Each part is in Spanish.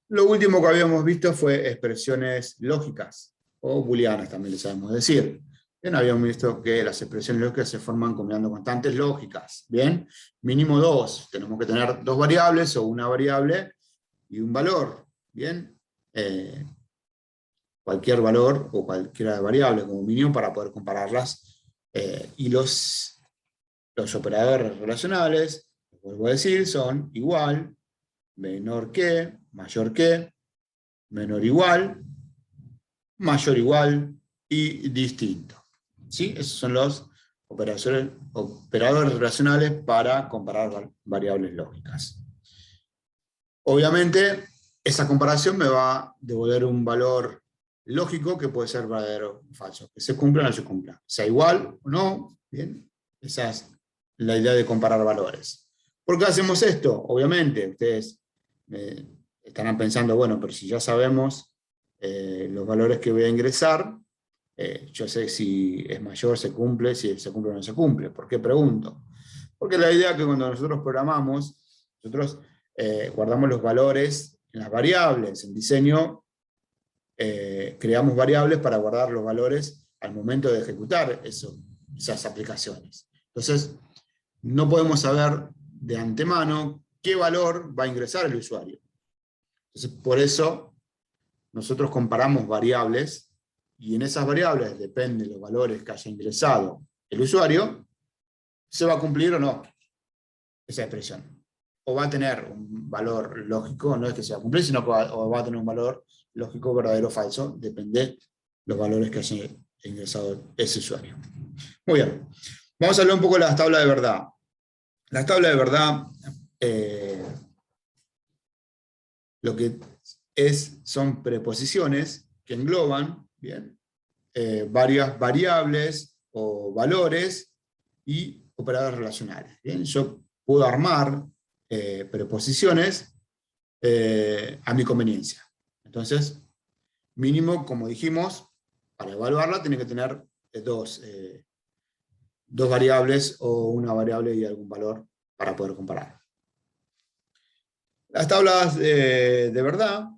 Lo último que habíamos visto fue expresiones lógicas, o booleanas también le sabemos decir. Bien, habíamos visto que las expresiones lógicas se forman combinando constantes lógicas. Bien, mínimo dos. Tenemos que tener dos variables o una variable y un valor. Bien, cualquier valor o cualquier variable como mínimo para poder compararlas. Y los operadores relacionales, vuelvo a decir, son igual, menor que, mayor que, menor igual, mayor igual y distinto. ¿Sí? Esos son los operadores relacionales para comparar variables lógicas. Obviamente, esa comparación me va a devolver un valor lógico que puede ser verdadero o falso, que se cumpla o no se cumpla, sea igual o no. Bien, esa es la idea de comparar valores. ¿Por qué hacemos esto? Obviamente, ustedes estarán pensando, bueno, pero si ya sabemos los valores que voy a ingresar, yo sé si es mayor, se cumple, si se cumple o no se cumple. ¿Por qué pregunto? Porque la idea es que cuando nosotros programamos, nosotros guardamos los valores en las variables. En diseño creamos variables para guardar los valores al momento de ejecutar esas aplicaciones. Entonces, no podemos saber de antemano qué valor va a ingresar el usuario. Entonces, por eso nosotros comparamos variables y en esas variables, depende de los valores que haya ingresado el usuario, se va a cumplir o no esa expresión. O va a tener un valor lógico, no es que se va a cumplir, sino que va a tener un valor lógico, verdadero o falso, depende de los valores que haya ingresado ese usuario. Muy bien, vamos a hablar un poco de las tablas de verdad. Las tablas de verdad, lo que son preposiciones que engloban, bien, varias variables o valores y operadores relacionales. Bien, yo puedo armar preposiciones a mi conveniencia. Entonces, mínimo, como dijimos, para evaluarla tiene que tener dos variables o una variable y algún valor para poder comparar. Las tablas de verdad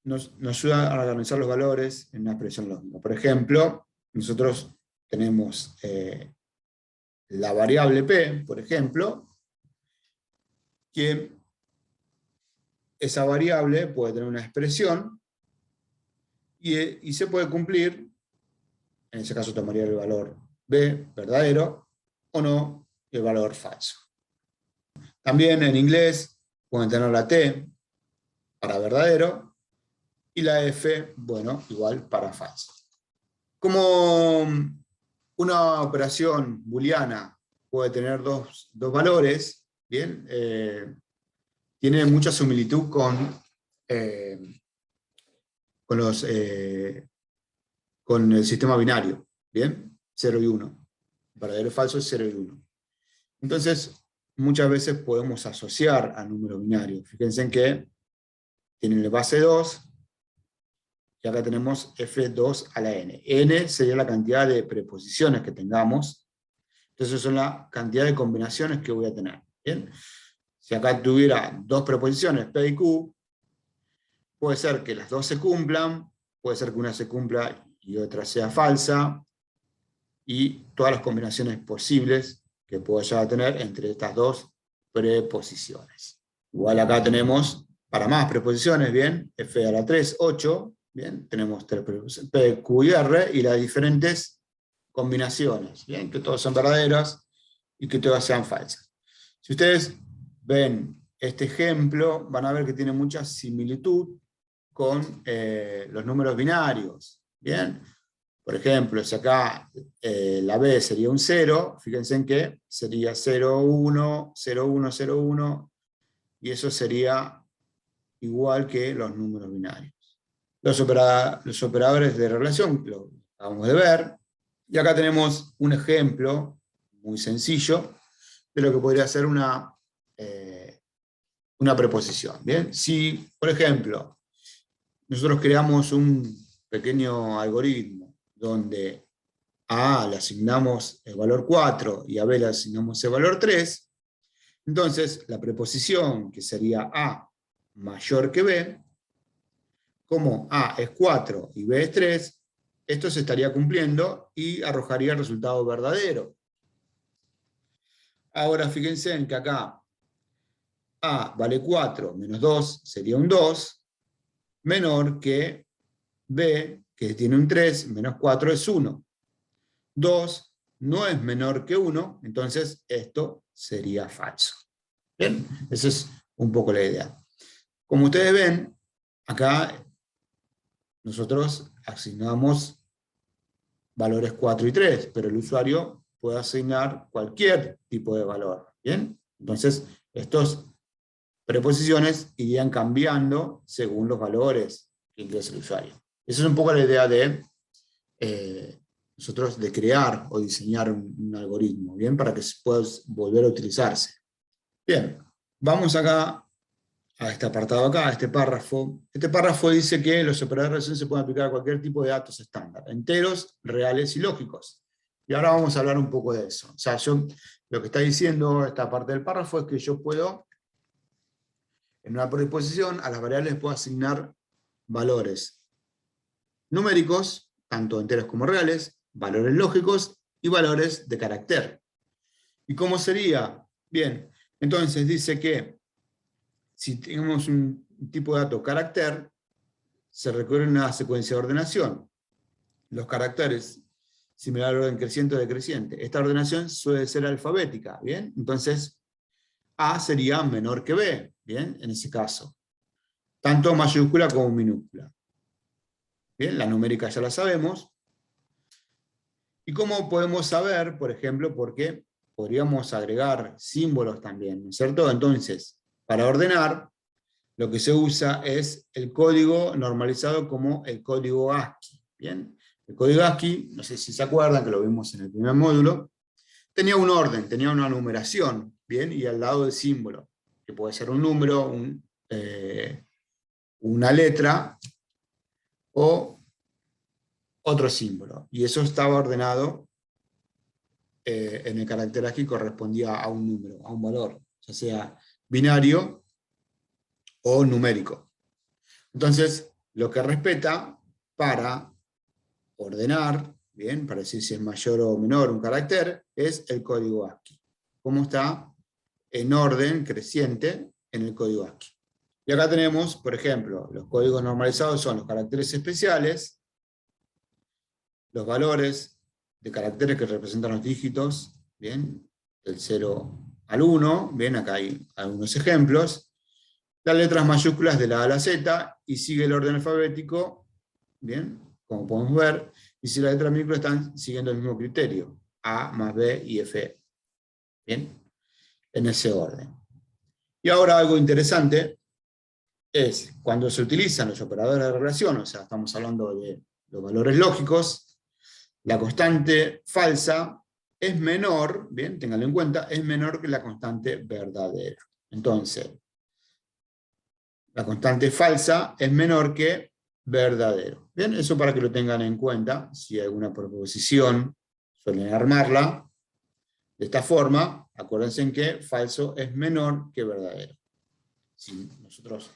nos ayudan a organizar los valores en una expresión lógica. Por ejemplo, nosotros tenemos la variable p, por ejemplo, que esa variable puede tener una expresión y se puede cumplir, en ese caso tomaría el valor b, verdadero, o no, el valor falso. También en inglés pueden tener la t para verdadero y la f, bueno, igual para falso. Como una operación booleana puede tener dos valores, ¿bien? Tiene mucha similitud con el sistema binario, ¿bien? 0 y 1. Verdadero y falso es 0 y 1. Entonces, muchas veces podemos asociar a números binarios. Fíjense en que tienen la base 2, y acá tenemos f2 a la n. N sería la cantidad de preposiciones que tengamos. Entonces son la cantidad de combinaciones que voy a tener. ¿Bien? Si acá tuviera dos preposiciones, P y Q, puede ser que las dos se cumplan, puede ser que una se cumpla y otra sea falsa, y todas las combinaciones posibles que puedo llegar a tener entre estas dos preposiciones. Igual acá tenemos, para más preposiciones, bien, F a la 3, 8, bien, tenemos tres preposiciones, P, Q y R, y las diferentes combinaciones, bien, que todas son verdaderas y que todas sean falsas. Si ustedes ven este ejemplo, van a ver que tiene mucha similitud con los números binarios, bien. Por ejemplo, si acá la B sería un 0, fíjense en que sería 0, 1, 0, 1, 0, 1, y eso sería igual que los números binarios. Los operadores de relación lo acabamos de ver, y acá tenemos un ejemplo muy sencillo de lo que podría ser una preposición. ¿Bien? Si, por ejemplo, nosotros creamos un pequeño algoritmo donde a A le asignamos el valor 4 y a B le asignamos el valor 3, entonces la preposición que sería A mayor que B, como A es 4 y B es 3, esto se estaría cumpliendo y arrojaría el resultado verdadero. Ahora fíjense en que acá A vale 4 menos 2 sería un 2, menor que B, que tiene un 3, menos 4 es 1. 2 no es menor que 1, entonces esto sería falso. Bien, esa es un poco la idea. Como ustedes ven, acá nosotros asignamos valores 4 y 3, pero el usuario puede asignar cualquier tipo de valor. ¿Bien? Entonces, estas preposiciones irían cambiando según los valores que ingresa el usuario. Esa es un poco la idea de nosotros de crear o diseñar un algoritmo, ¿bien? Para que pueda volver a utilizarse. Bien, vamos acá a este apartado acá, a este párrafo. Este párrafo dice que los operadores de relación se pueden aplicar a cualquier tipo de datos estándar, enteros, reales y lógicos. Y ahora vamos a hablar un poco de eso. O sea, lo que está diciendo esta parte del párrafo es que yo puedo, en una preposición, a las variables les puedo asignar valores numéricos, tanto enteros como reales, valores lógicos y valores de carácter. ¿Y cómo sería? Bien, entonces dice que si tenemos un tipo de dato carácter, se requiere una secuencia de ordenación. Los caracteres, similar al orden creciente o decreciente. Esta ordenación suele ser alfabética, ¿bien? Entonces, A sería menor que B, ¿bien? En ese caso. Tanto mayúscula como minúscula. Bien, la numérica ya la sabemos. ¿Y cómo podemos saber, por ejemplo, porque podríamos agregar símbolos también, ¿no es cierto? Entonces, para ordenar, lo que se usa es el código normalizado como el código ASCII. ¿Bien? El código ASCII, no sé si se acuerdan, que lo vimos en el primer módulo, tenía un orden, tenía una numeración, ¿bien? Y al lado del símbolo, que puede ser un número, una letra, o otro símbolo. Y eso estaba ordenado en el carácter ASCII, correspondía a un número, a un valor, ya sea binario o numérico. Entonces, lo que respeta para ordenar, bien, para decir si es mayor o menor un carácter, es el código ASCII. ¿Cómo está? En orden creciente en el código ASCII. Y acá tenemos, por ejemplo, los códigos normalizados son los caracteres especiales, los valores de caracteres que representan los dígitos, bien, del 0 al 1, bien, acá hay algunos ejemplos, las letras mayúsculas de la A a la Z, y sigue el orden alfabético, bien, como podemos ver, y si las letras minúsculas están siguiendo el mismo criterio, A más B y F, bien, en ese orden. Y ahora algo interesante es cuando se utilizan los operadores de relación, o sea, estamos hablando de los valores lógicos, la constante falsa es menor, bien, ténganlo en cuenta, es menor que la constante verdadera. Entonces, la constante falsa es menor que verdadero. Bien, eso para que lo tengan en cuenta, si hay alguna proposición, suelen armarla de esta forma, acuérdense en que falso es menor que verdadero. Si nosotros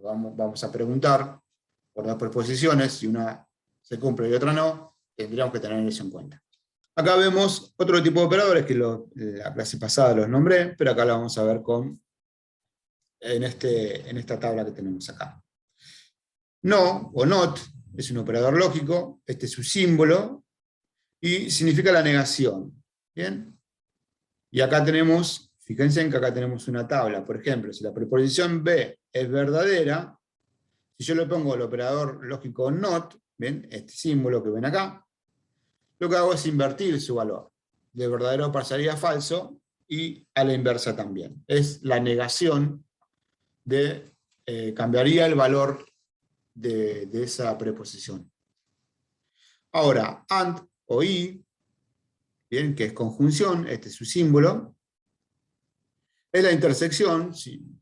vamos a preguntar por las preposiciones, si una se cumple y otra no, tendríamos que tener eso en cuenta. Acá vemos otro tipo de operadores que la clase pasada los nombré, pero acá la vamos a ver en esta tabla que tenemos acá. No o not es un operador lógico, este es su símbolo, y significa la negación. ¿Bien? Y acá tenemos, fíjense en que acá tenemos una tabla, por ejemplo, si la preposición B es verdadera, si yo le pongo el operador lógico not, ¿ven? Este símbolo que ven acá, lo que hago es invertir su valor. De verdadero pasaría a falso, y a la inversa también. Es la negación cambiaría el valor de esa preposición. Ahora, and o y, bien, que es conjunción, este es su símbolo, es la intersección,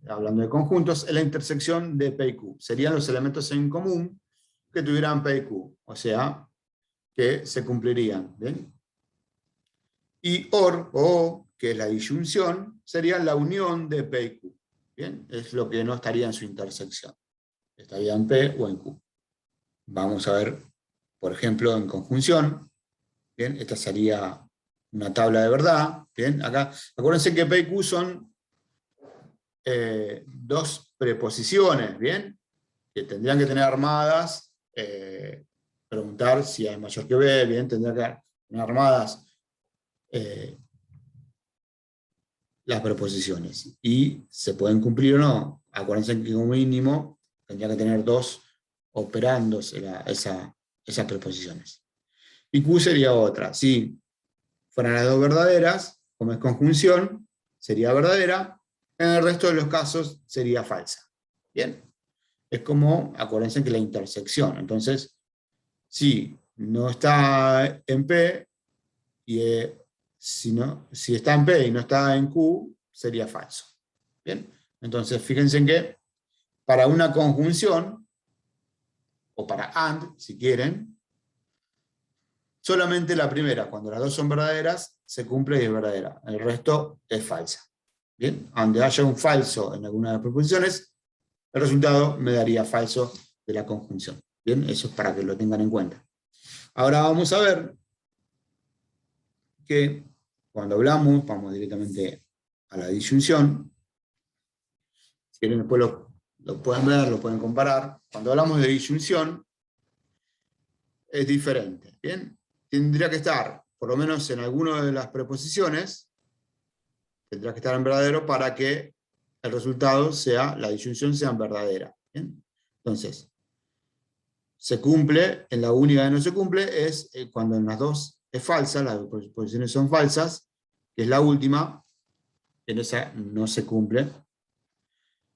hablando de conjuntos, es la intersección de P y Q. Serían los elementos en común que tuvieran P y Q, o sea, que se cumplirían. ¿Bien? Y OR, o, que es la disyunción, sería la unión de P y Q. Bien, es lo que no estaría en su intersección. Estaría en P o en Q. Vamos a ver, por ejemplo, en conjunción. Bien, esta sería una tabla de verdad. Bien, acá, acuérdense que P y Q son dos preposiciones, ¿bien? Que tendrían que tener armadas, preguntar si hay mayor que B, bien, tendrían que tener armadas las preposiciones. Y se pueden cumplir o no. Acuérdense que como mínimo tendría que tener dos operandos esas preposiciones. Y Q sería otra. Si fueran las dos verdaderas, como es conjunción, sería verdadera. En el resto de los casos sería falsa. Bien. Es como, acuérdense que la intersección. Entonces, si no está en P, y si está en P y no está en Q, sería falso. Bien. Entonces, fíjense en que para una conjunción, o para AND, si quieren, solamente la primera, cuando las dos son verdaderas, se cumple y es verdadera. El resto es falsa. Bien, donde haya un falso en alguna de las proposiciones, el resultado me daría falso de la conjunción. Bien, eso es para que lo tengan en cuenta. Ahora vamos a ver que cuando hablamos, vamos directamente a la disyunción. Si quieren después lo pueden ver, lo pueden comparar. Cuando hablamos de disyunción, es diferente. Bien, tendría que estar, por lo menos en alguna de las preposiciones, tendrá que estar en verdadero para que el resultado sea, la disyunción sea verdadera. ¿Bien? Entonces, se cumple, en la única que no se cumple es cuando en las dos es falsa, las preposiciones son falsas, que es la última, en esa no se cumple.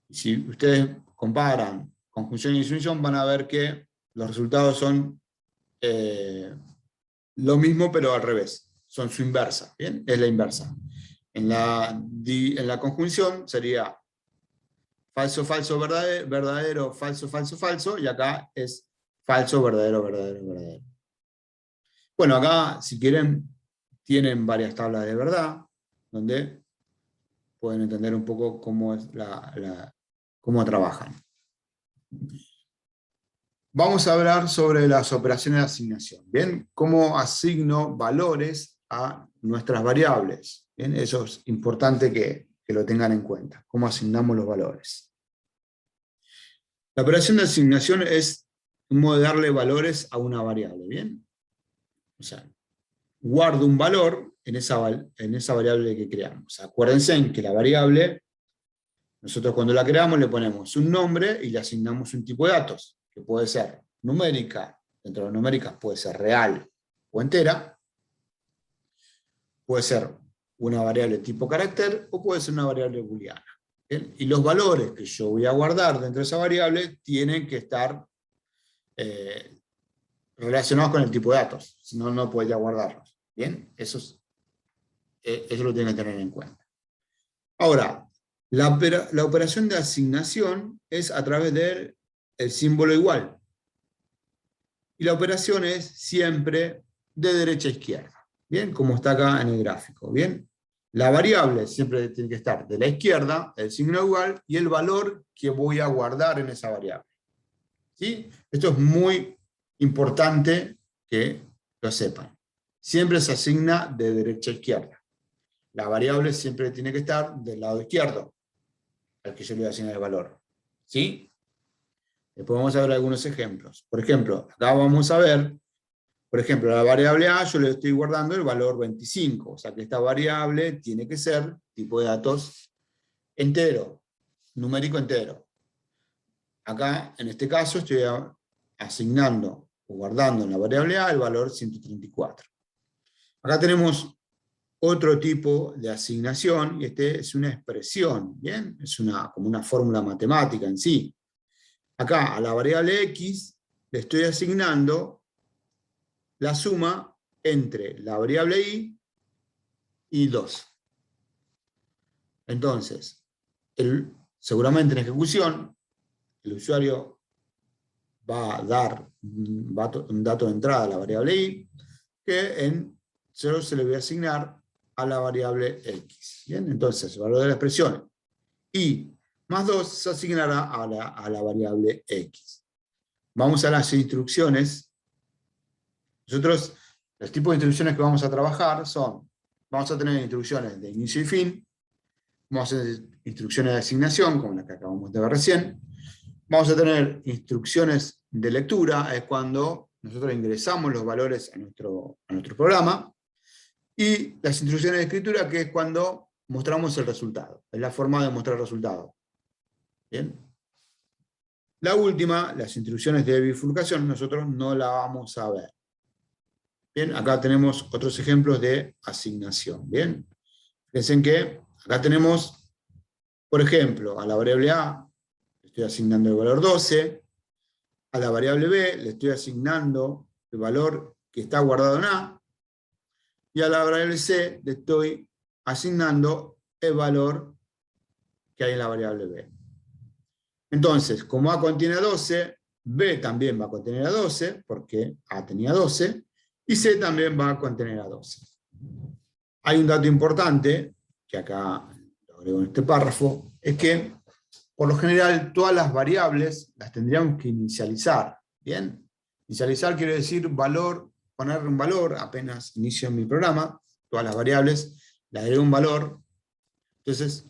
Si ustedes comparan conjunción y disyunción, van a ver que los resultados son lo mismo, pero al revés. Son su inversa, ¿bien? Es la inversa. En la conjunción sería falso, falso, verdadero, verdadero, falso, falso, falso, y acá es falso, verdadero, verdadero, verdadero. Bueno, acá, si quieren, tienen varias tablas de verdad, donde pueden entender un poco cómo es cómo trabajan. Vamos a hablar sobre las operaciones de asignación. ¿Bien? ¿Cómo asigno valores a nuestras variables? ¿Bien? Eso es importante que lo tengan en cuenta. ¿Cómo asignamos los valores? La operación de asignación es un modo de darle valores a una variable. ¿Bien? O sea, guardo un valor en esa variable que creamos. Acuérdense en que la variable, nosotros cuando la creamos le ponemos un nombre y le asignamos un tipo de datos, que puede ser numérica, dentro de las numéricas puede ser real o entera, puede ser una variable tipo carácter o puede ser una variable booleana. ¿Bien? Y los valores que yo voy a guardar dentro de esa variable tienen que estar relacionados con el tipo de datos, si no, no podría guardarlos. ¿Bien? Eso lo tienen que tener en cuenta. Ahora, la operación de asignación es a través del símbolo igual. Y la operación es siempre de derecha a izquierda. ¿Bien? Como está acá en el gráfico. ¿Bien? La variable siempre tiene que estar de la izquierda, el signo igual, y el valor que voy a guardar en esa variable. ¿Sí? Esto es muy importante que lo sepan. Siempre se asigna de derecha a izquierda. La variable siempre tiene que estar del lado izquierdo, al que yo le voy a asignar el valor. ¿Sí? Después vamos a ver algunos ejemplos. Por ejemplo, acá vamos a ver, por ejemplo, la variable A yo le estoy guardando el valor 25, o sea que esta variable tiene que ser tipo de datos entero, numérico entero. Acá, en este caso, estoy asignando o guardando en la variable A el valor 134. Acá tenemos otro tipo de asignación, y este es una expresión, ¿bien? Es como una fórmula matemática en sí. Acá a la variable x le estoy asignando la suma entre la variable y 2. Entonces, seguramente en ejecución, el usuario va a dar un dato de entrada a la variable y, que yo se le voy a asignar a la variable x. ¿Bien? Entonces, el valor de la expresión y más 2 se asignará a la variable X. Vamos a las instrucciones. Nosotros, los tipos de instrucciones que vamos a trabajar son, vamos a tener instrucciones de inicio y fin, vamos a tener instrucciones de asignación, como la que acabamos de ver recién, vamos a tener instrucciones de lectura, es cuando nosotros ingresamos los valores a nuestro programa, y las instrucciones de escritura, que es cuando mostramos el resultado, es la forma de mostrar el resultado. ¿Bien? La última, las instrucciones de bifurcación, nosotros no la vamos a ver. Bien, acá tenemos otros ejemplos de asignación. Bien, fíjense que acá tenemos, por ejemplo, a la variable A le estoy asignando el valor 12, a la variable B le estoy asignando el valor que está guardado en A, y a la variable C le estoy asignando el valor que hay en la variable B. Entonces, como A contiene a 12, B también va a contener a 12, porque A tenía 12, y C también va a contener a 12. Hay un dato importante, que acá lo agrego en este párrafo, es que, por lo general, todas las variables las tendríamos que inicializar. ¿Bien? Inicializar quiere decir valor, poner un valor, apenas inicio mi programa, todas las variables, le agrego un valor. Entonces,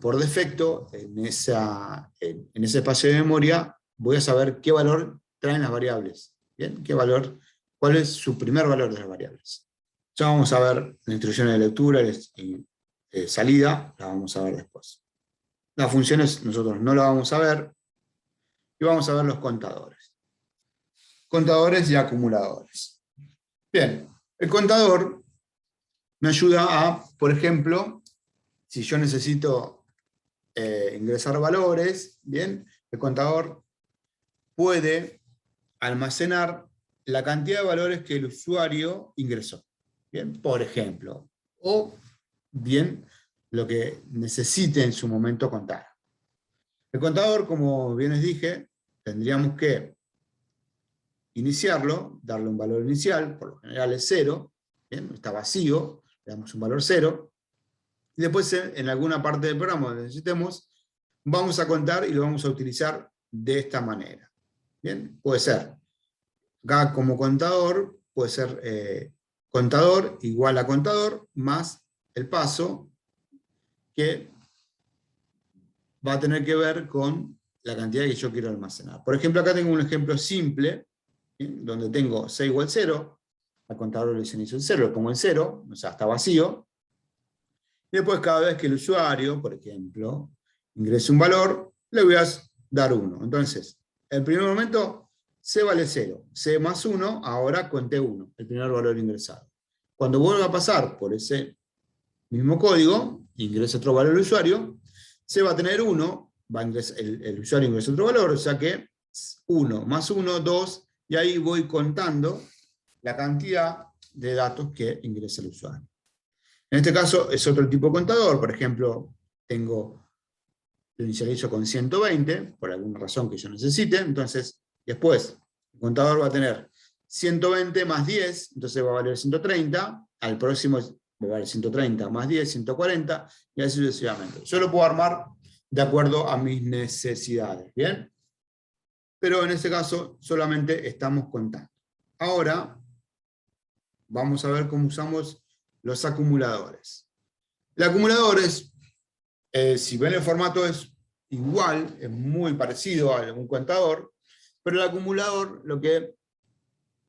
por defecto, en ese espacio de memoria, voy a saber qué valor traen las variables. ¿Bien? ¿Qué valor? ¿Cuál es su primer valor de las variables? Ya vamos a ver las instrucciones de lectura y salida, las vamos a ver después. Las funciones nosotros no las vamos a ver, y vamos a ver los contadores. Contadores y acumuladores. Bien, el contador me ayuda a, por ejemplo, si yo necesito ingresar valores, bien, el contador puede almacenar la cantidad de valores que el usuario ingresó. Bien, por ejemplo, o bien lo que necesite en su momento contar. El contador, como bien les dije, tendríamos que iniciarlo, darle un valor inicial, por lo general es 0, ¿bien? Está vacío, le damos un valor 0, y después en alguna parte del programa donde necesitemos, vamos a contar y lo vamos a utilizar de esta manera. ¿Bien? Puede ser, acá como contador, puede ser contador igual a contador, más el paso, que va a tener que ver con la cantidad que yo quiero almacenar. Por ejemplo, acá tengo un ejemplo simple, ¿bien? Donde tengo C igual 0, al contador le inicio en 0, lo pongo en 0, o sea, está vacío, y después cada vez que el usuario, por ejemplo, ingrese un valor, le voy a dar 1. Entonces, en el primer momento, C vale 0, C más 1, ahora conté 1, el primer valor ingresado. Cuando vuelva a pasar por ese mismo código, ingresa otro valor al usuario, C va a tener 1, el usuario ingresa otro valor, o sea que 1 más 1, 2, y ahí voy contando la cantidad de datos que ingresa el usuario. En este caso es otro tipo de contador, por ejemplo, lo inicializo con 120, por alguna razón que yo necesite, entonces después el contador va a tener 120 más 10, entonces va a valer 130, al próximo va a valer 130 más 10, 140, y así sucesivamente. Yo lo puedo armar de acuerdo a mis necesidades, ¿bien? Pero en este caso solamente estamos contando. Ahora vamos a ver cómo usamos los acumuladores. El acumulador es, si ven el formato es igual, es muy parecido a un contador, pero el acumulador lo que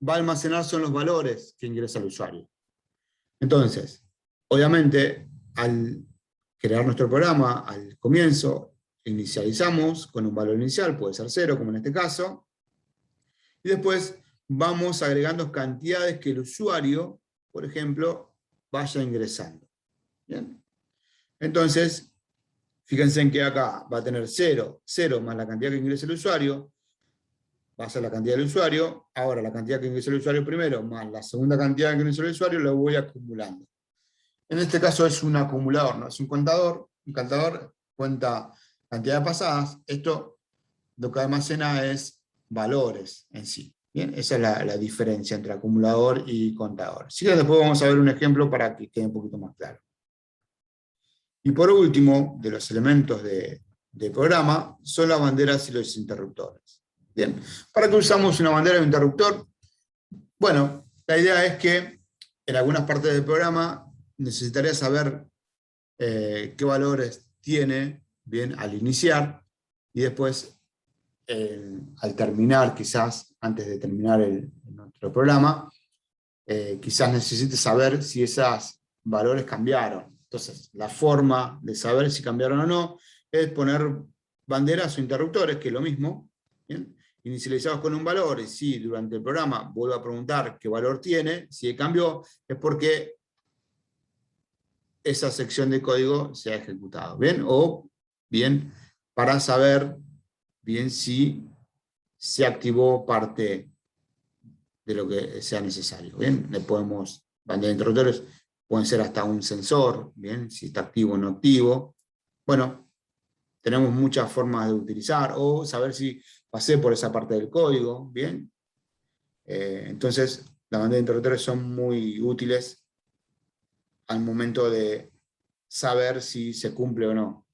va a almacenar son los valores que ingresa el usuario. Entonces, obviamente, al crear nuestro programa, al comienzo, inicializamos con un valor inicial, puede ser 0, como en este caso, y después vamos agregando cantidades que el usuario, por ejemplo, vaya ingresando. ¿Bien? Entonces, fíjense en que acá va a tener 0, 0 más la cantidad que ingresa el usuario, va a ser la cantidad del usuario, ahora la cantidad que ingresa el usuario primero, más la segunda cantidad que ingresa el usuario, lo voy acumulando. En este caso es un acumulador, no es un contador cuenta cantidades pasadas, esto lo que almacena es valores en sí. Bien, esa es la diferencia entre acumulador y contador. Si después vamos a ver un ejemplo para que quede un poquito más claro. Y por último, de los elementos de programa, son las banderas y los interruptores. Bien, ¿para qué usamos una bandera y un interruptor? Bueno, la idea es que en algunas partes del programa necesitaría saber qué valores tiene, bien, al iniciar, y después, al terminar, quizás, antes de terminar nuestro programa, quizás necesite saber si esos valores cambiaron. Entonces, la forma de saber si cambiaron o no es poner banderas o interruptores, que es lo mismo, ¿bien? Inicializados con un valor, y si durante el programa vuelvo a preguntar qué valor tiene, si cambió, es porque esa sección de código se ha ejecutado, ¿bien? O, bien, para saber bien si se activó parte de lo que sea necesario, ¿bien? Le podemos, banderas de interruptores pueden ser hasta un sensor, ¿bien? Si está activo o no activo. Bueno, tenemos muchas formas de utilizar, o saber si pasé por esa parte del código, ¿bien? Entonces, las banderas de interruptores son muy útiles al momento de saber si se cumple o no